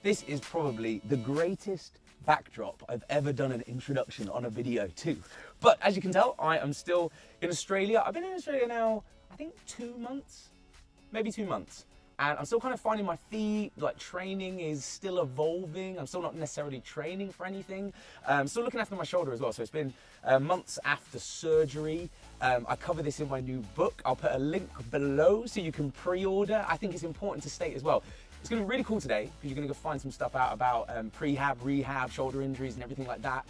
This is probably the greatest backdrop I've ever done an introduction on a video to. But as you can tell, I am still in Australia. I've been in Australia now, I think 2 months, maybe 2 months. And I'm still kind of finding my feet, like training is still evolving. I'm still not necessarily training for anything. Still looking after my shoulder as well. So it's been months after surgery. I cover this in my new book. I'll put a link below so you can pre-order. I think it's important to state as well. It's gonna be really cool today because you're gonna go find some stuff out about prehab, rehab, shoulder injuries and everything like that.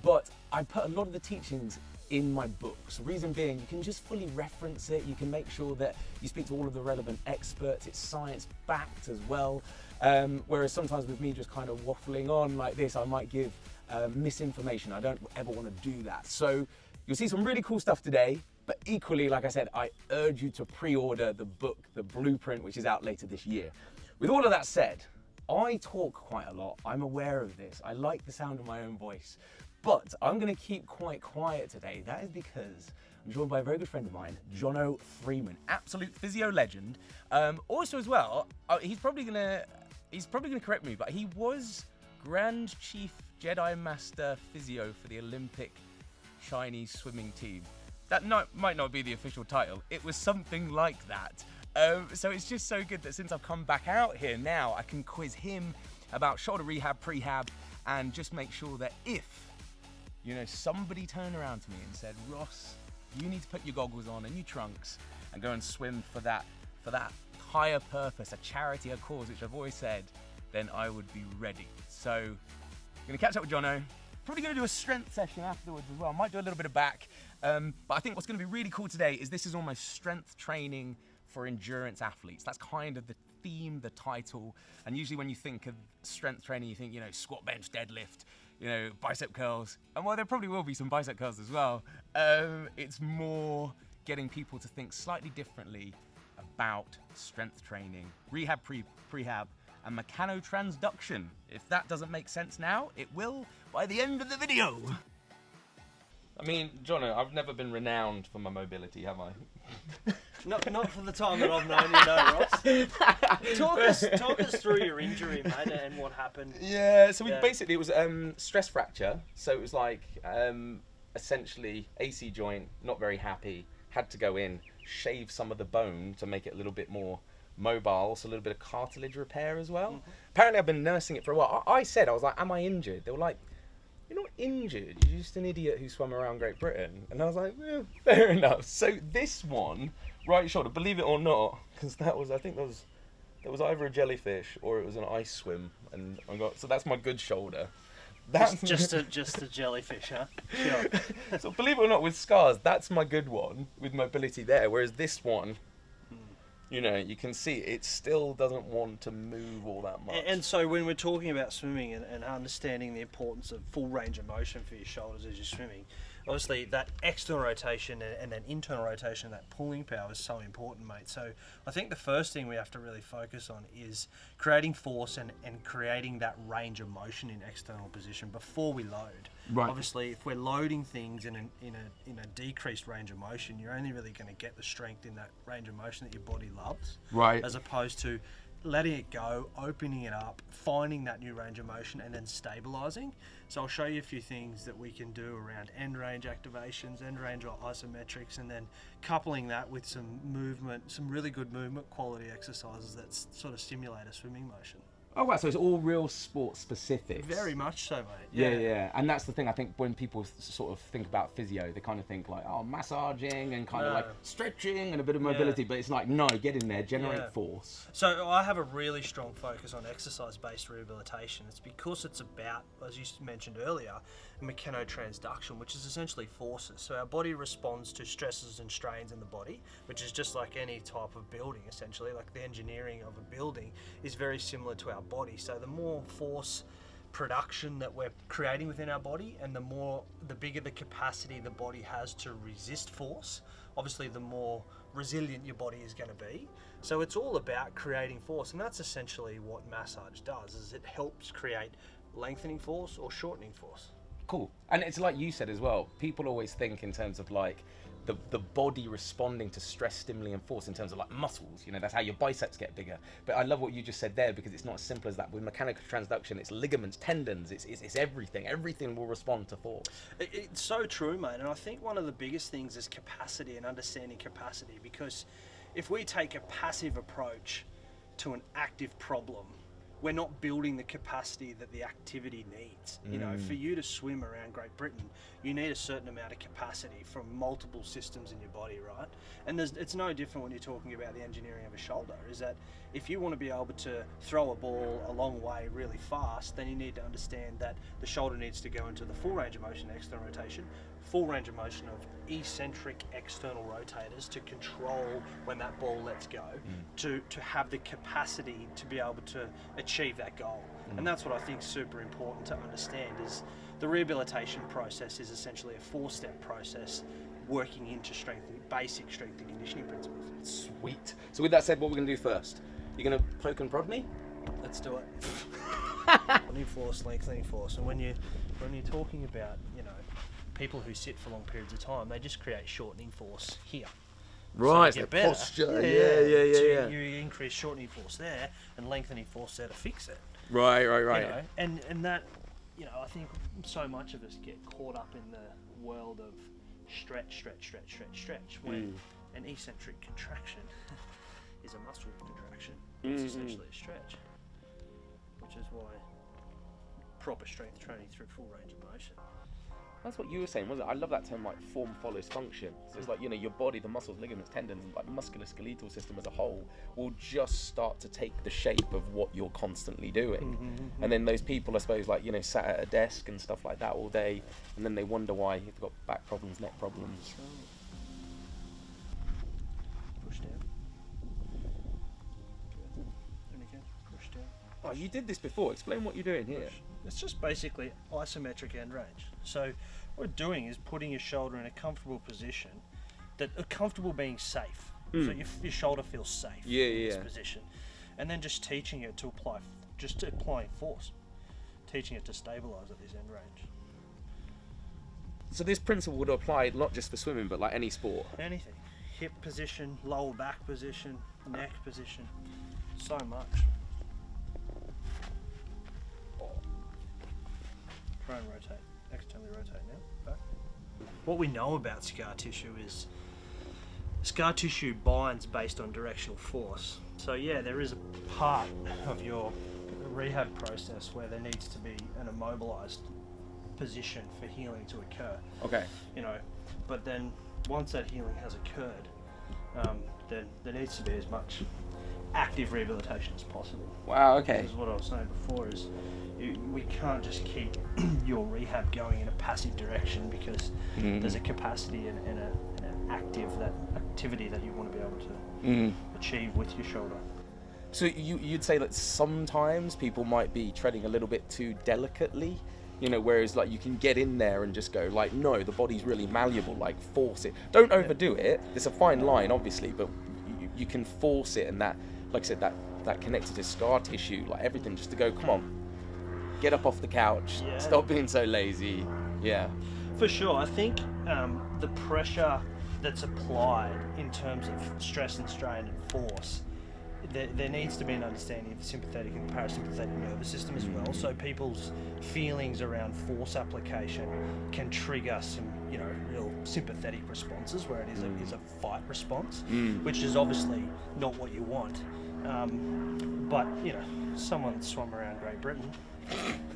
But I put a lot of the teachings in my books. Reason being, you can just fully reference it. You can make sure that you speak to all of the relevant experts. It's science backed as well. Whereas sometimes with me just kind of waffling on like this, I might give misinformation. I don't ever want to do that. So you'll see some really cool stuff today, but equally, like I said, I urge you to pre-order the book, The Blueprint, which is out later this year. With all of that said, I talk quite a lot. I'm aware of this. I like the sound of my own voice. But I'm going to keep quite quiet today. That is because I'm joined by a very good friend of mine, Jono Freeman, absolute physio legend. Also as well, he's probably going to correct me, but he was Grand Chief Jedi Master Physio for the Olympic Chinese swimming team. That might not be the official title. It was something like that. So it's just so good that since I've come back out here now, I can quiz him about shoulder rehab, prehab, and just make sure that if somebody turned around to me and said, Ross, you need to put your goggles on and your trunks and go and swim for that higher purpose, a charity, a cause, which I've always said, then I would be ready. So I'm gonna catch up with Jono. Probably gonna do a strength session afterwards as well. I might do a little bit of back. But I think what's gonna be really cool today is this is almost strength training for endurance athletes. That's kind of the theme, the title. And usually when you think of strength training, you think, squat, bench, deadlift, bicep curls. And while there probably will be some bicep curls as well, it's more getting people to think slightly differently about strength training, rehab, prehab, and mechanotransduction. If that doesn't make sense now, it will by the end of the video. I mean, Jono, I've never been renowned for my mobility, have I? Not for the time that I've known you, no, Ross. Talk us through your injury, mate, and what happened. Yeah, so basically it was stress fracture. So it was like essentially AC joint, not very happy, had to go in, shave some of the bone to make it a little bit more mobile, so a little bit of cartilage repair as well. Mm-hmm. Apparently I've been nursing it for a while. I was like, am I injured? They were like, you're not injured, you're just an idiot who swam around Great Britain. And I was like, fair enough. So this one, right shoulder, believe it or not, because that was either a jellyfish or it was an ice swim, and so that's my good shoulder. That's just a jellyfish, huh? Sure. So believe it or not, with scars, that's my good one with mobility there. Whereas this one, you can see it still doesn't want to move all that much. And so when we're talking about swimming and understanding the importance of full range of motion for your shoulders as you're swimming, obviously that external rotation and that internal rotation, that pulling power is so important, mate. So I think the first thing we have to really focus on is creating force and creating that range of motion in external position before we load. Right. Obviously, if we're loading things in a decreased range of motion, you're only really going to get the strength in that range of motion that your body loves. Right. As opposed to letting it go, opening it up, finding that new range of motion, and then stabilizing. So I'll show you a few things that we can do around end range activations, end range isometrics, and then coupling that with some movement, some really good movement quality exercises that sort of stimulate a swimming motion. Oh wow, so it's all real sport specific. Very much so, mate. Yeah. And that's the thing, I think when people sort of think about physio, they kind of think like, massaging and kind of like stretching and a bit of mobility, but it's like, no, get in there, generate force. So I have a really strong focus on exercise-based rehabilitation. It's because it's about, as you mentioned earlier, mechanotransduction, which is essentially forces. So our body responds to stresses and strains in the body, which is just like any type of building, essentially. Like the engineering of a building is very similar to our body. So the more force production that we're creating within our body, and the bigger the capacity the body has to resist force, obviously the more resilient your body is going to be. So it's all about creating force, and that's essentially what massage does, is it helps create lengthening force or shortening force. Cool. And it's like you said as well, people always think in terms of like the body responding to stress, stimuli and force in terms of like muscles, you know, that's how your biceps get bigger. But I love what you just said there, because it's not as simple as that. With mechanical transduction, it's ligaments, tendons, it's everything. Everything will respond to force. It's so true, mate. And I think one of the biggest things is capacity and understanding capacity, because if we take a passive approach to an active problem, we're not building the capacity that the activity needs. You know, for you to swim around Great Britain, you need a certain amount of capacity from multiple systems in your body, right? And it's no different when you're talking about the engineering of a shoulder, is that if you want to be able to throw a ball a long way really fast, then you need to understand that the shoulder needs to go into the full range of motion, external rotation, full range of motion of eccentric external rotators to control when that ball lets go, to have the capacity to be able to achieve that goal. And that's what I think is super important to understand, is the rehabilitation process is essentially a 4-step process working into basic strength and conditioning principles. Sweet. So with that said, what we're going to do first? You're going to poke and prod me? Let's do it. Lengthening force, lengthening force. And when you're talking about, you know, people who sit for long periods of time, they just create shortening force here. Right, so the posture. Yeah. You increase shortening force there and lengthening force there to fix it. Right. You know, and that, you know, I think so much of us get caught up in the world of stretch, when an eccentric contraction is a muscle contraction. It's essentially a stretch, which is why proper strength training through full range of motion. That's what you were saying, wasn't it? I love that term, like form follows function. So it's like, you know, your body, the muscles, ligaments, tendons, like musculoskeletal system as a whole will just start to take the shape of what you're constantly doing. And then those people, I suppose, like, you know, sat at a desk and stuff like that all day, and then they wonder why they've got back problems, neck problems. Push down. And again, push down. Oh, you did this before. Explain what you're doing here. It's just basically isometric end range. So what we're doing is putting your shoulder in a comfortable position, that are comfortable being safe. So your shoulder feels safe in this position. And then just teaching it to applying force. Teaching it to stabilize at this end range. So this principle would apply not just for swimming, but like any sport. Anything. Hip position, lower back position, neck position. So much. Try and rotate. Externally rotate now. Back. What we know about scar tissue is scar tissue binds based on directional force. So yeah, there is a part of your rehab process where there needs to be an immobilized position for healing to occur. Okay. You know, but then once that healing has occurred, then there needs to be as much active rehabilitation as possible. Wow, okay. Because what I was saying before is we can't just keep your rehab going in a passive direction, because there's a capacity and an activity that you want to be able to achieve with your shoulder. So you'd say that sometimes people might be treading a little bit too delicately, you know, whereas like you can get in there and just go like, no, the body's really malleable, like force it. Don't overdo it. There's a fine line, obviously, but you can force it, and that, like I said, that connected to scar tissue, like everything, just to go, come on, get up off the couch, stop being so lazy. Yeah. For sure. I think the pressure that's applied in terms of stress and strain and force, there needs to be an understanding of the sympathetic and parasympathetic nervous system as well. So people's feelings around force application can trigger some, you know, real sympathetic responses where it is a fight response, which is obviously not what you want. But, you know, someone that's swum around Great Britain,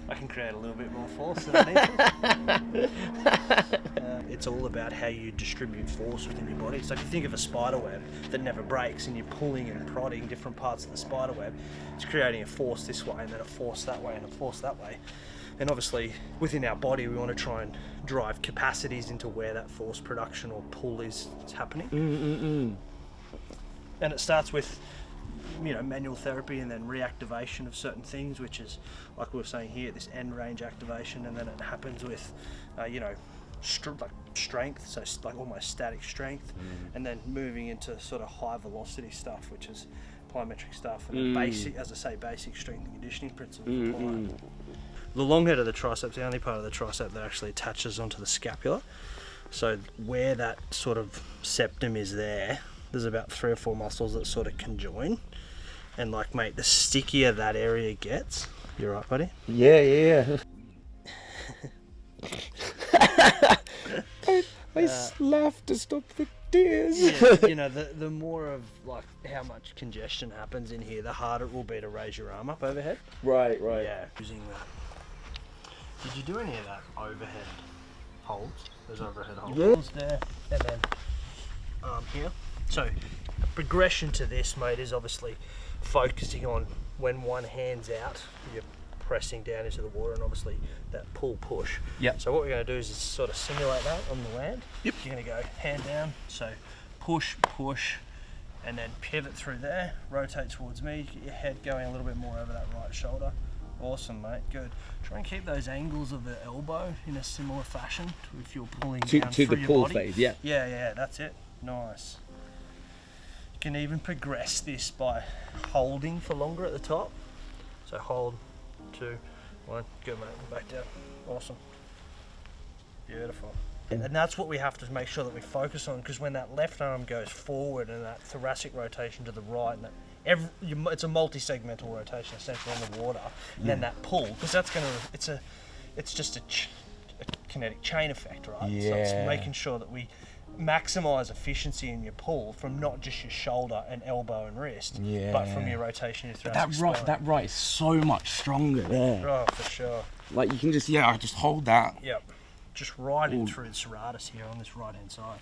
I can create a little bit more force than I need to. It's all about how you distribute force within your body. So if you think of a spider web that never breaks, and you're pulling and prodding different parts of the spider web, it's creating a force this way, and then a force that way, and a force that way. And obviously within our body we want to try and drive capacities into where that force production or pull is happening. And it starts with, you know, manual therapy, and then reactivation of certain things, which is, like we were saying here, this end range activation, and then it happens with, you know, like strength, so like almost static strength, and then moving into sort of high velocity stuff, which is plyometric stuff, and then basic, as I say, basic strength and conditioning principles applied. The long head of the tricep, the only part of the tricep that actually attaches onto the scapula. So where that sort of septum is there's about 3 or 4 muscles that sort of conjoin. And like, mate, the stickier that area gets, you right, buddy? Yeah. I laughed to stop the tears. Yeah, you know, the more of like how much congestion happens in here, the harder it will be to raise your arm up overhead. Right. Yeah. Using that. Did you do any of that overhead holds? Those overhead holds? Yeah. There, and then here. So, a progression to this, mate, is obviously focusing on when one hand's out, you're pressing down into the water, and obviously that pull push. Yep. So what we're going to do is just sort of simulate that on the land. Yep. You're going to go hand down, so push, push, and then pivot through there, rotate towards me, get your head going a little bit more over that right shoulder. Awesome, mate, good. Try and keep those angles of the elbow in a similar fashion to if you're pulling down to through the your pull body. phase, yeah. Yeah, that's it. Nice. You can even progress this by holding for longer at the top. So hold, 2, 1, good, mate, back down. Awesome. Beautiful. And that's what we have to make sure that we focus on, because when that left arm goes forward and that thoracic rotation to the right, and that it's a multi-segmental rotation essentially in the water, and then that pull, because that's going to, it's just a kinetic chain effect, right? So it's making sure that we maximize efficiency in your pull from not just your shoulder and elbow and wrist, but from your rotation, your thoracic spine. That right is so much stronger there. Oh, for sure. Like you can just just hold that. Yep. Just right in through the serratus here on this right hand side.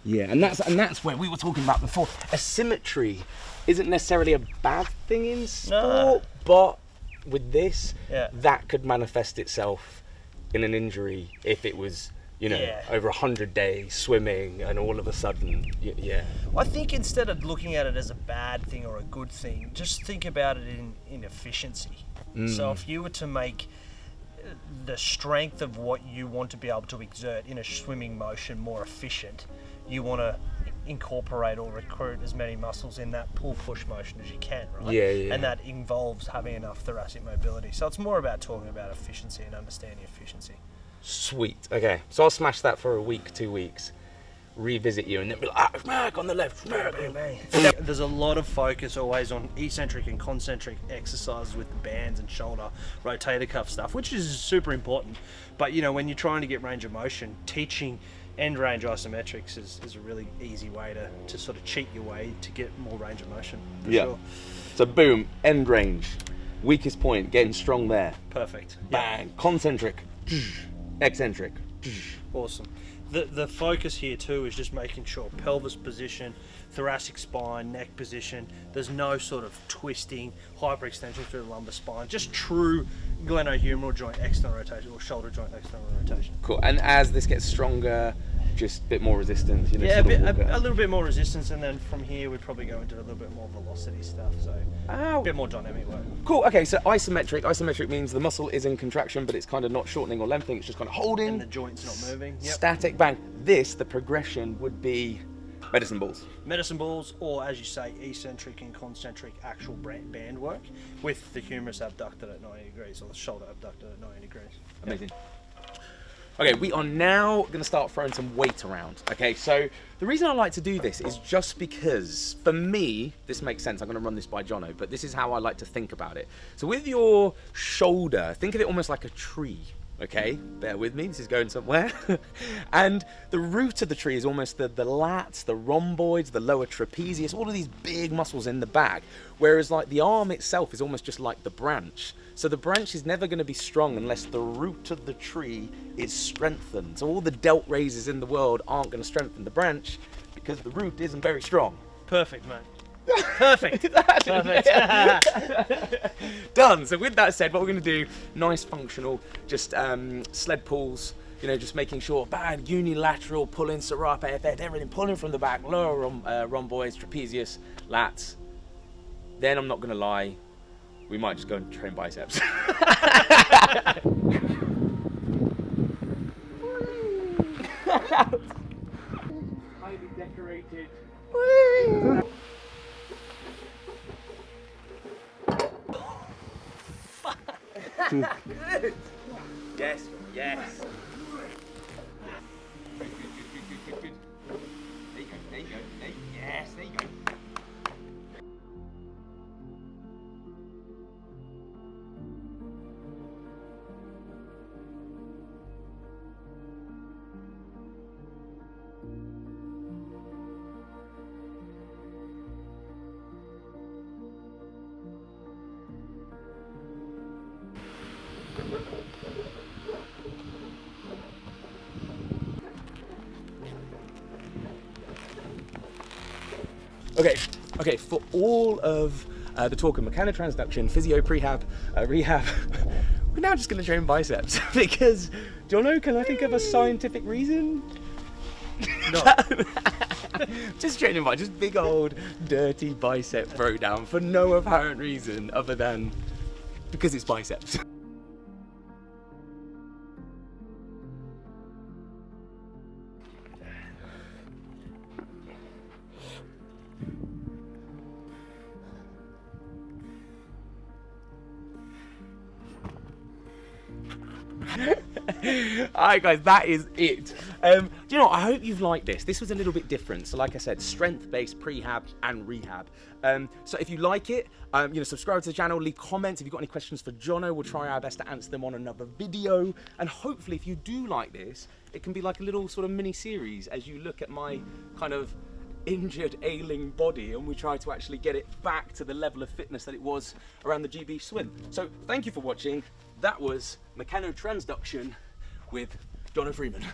Yeah, and that's where we were talking about before. Asymmetry isn't necessarily a bad thing in sport, but with this, that could manifest itself in an injury if it was, over 100 days swimming and all of a sudden, I think instead of looking at it as a bad thing or a good thing, just think about it in efficiency. So if you were to make the strength of what you want to be able to exert in a swimming motion more efficient, you want to incorporate or recruit as many muscles in that pull-push motion as you can, right? Yeah. And that involves having enough thoracic mobility. So it's more about talking about efficiency and understanding efficiency. Sweet. Okay, so I'll smash that for a week, 2 weeks, revisit you, and then be like, smack on the left, smack. There's a lot of focus always on eccentric and concentric exercises with the bands and shoulder rotator cuff stuff, which is super important. But when you're trying to get range of motion, teaching end range isometrics is a really easy way to sort of cheat your way to get more range of motion. For sure. So boom, end range, weakest point, getting strong there. Perfect. Bang, concentric, eccentric. Awesome. The focus here too is just making sure pelvis position, thoracic spine, neck position, there's no sort of twisting, hyperextension through the lumbar spine, just true glenohumeral joint external rotation or shoulder joint external rotation. Cool, and as this gets stronger, just a bit more resistance, a little bit more resistance, and then from here we'd probably go into a little bit more velocity stuff, so a bit more dynamic work. Cool, okay, so isometric means the muscle is in contraction, but it's kind of not shortening or lengthening, it's just kind of holding. And the joint's not moving. Static, bang. The progression would be medicine balls. Medicine balls, or as you say, eccentric and concentric actual band work with the humerus abducted at 90 degrees or the shoulder abducted at 90 degrees. Amazing. Okay, we are now going to start throwing some weight around. Okay, so the reason I like to do this is just because, for me, this makes sense. I'm going to run this by Jono, but this is how I like to think about it. So with your shoulder, think of it almost like a tree. Okay, bear with me, this is going somewhere. And the root of the tree is almost the lats, the rhomboids, the lower trapezius, all of these big muscles in the back. Whereas like the arm itself is almost just like the branch. So the branch is never going to be strong unless the root of the tree is strengthened. So all the delt raises in the world aren't going to strengthen the branch because the root isn't very strong. Perfect, mate. Perfect. Perfect. Done. So with that said, what we're going to do, nice functional, just sled pulls, just making sure, bang, unilateral, pulling, serrata, everything, pulling from the back, lower rhomboids, trapezius, lats. Then I'm not going to lie, we might just go and train biceps. Highly decorated. Yes, yes. Good. There you go, there you go. Yes, there you go. Okay, for all of the talk of mechanotransduction, physio prehab, rehab, we're now just going to train biceps because, do you know, can I think of a scientific reason? No. Just training by just big old dirty bicep throwdown for no apparent reason other than because it's biceps. Alright guys, that is it. Do you know what? I hope you've liked this. This was a little bit different. So like I said, strength-based prehab and rehab. So if you like it, subscribe to the channel, leave comments. If you've got any questions for Jono, we'll try our best to answer them on another video. And hopefully if you do like this, it can be like a little sort of mini series as you look at my kind of injured, ailing body and we try to actually get it back to the level of fitness that it was around the GB swim. So thank you for watching. That was mechanotransduction with Jono Freeman.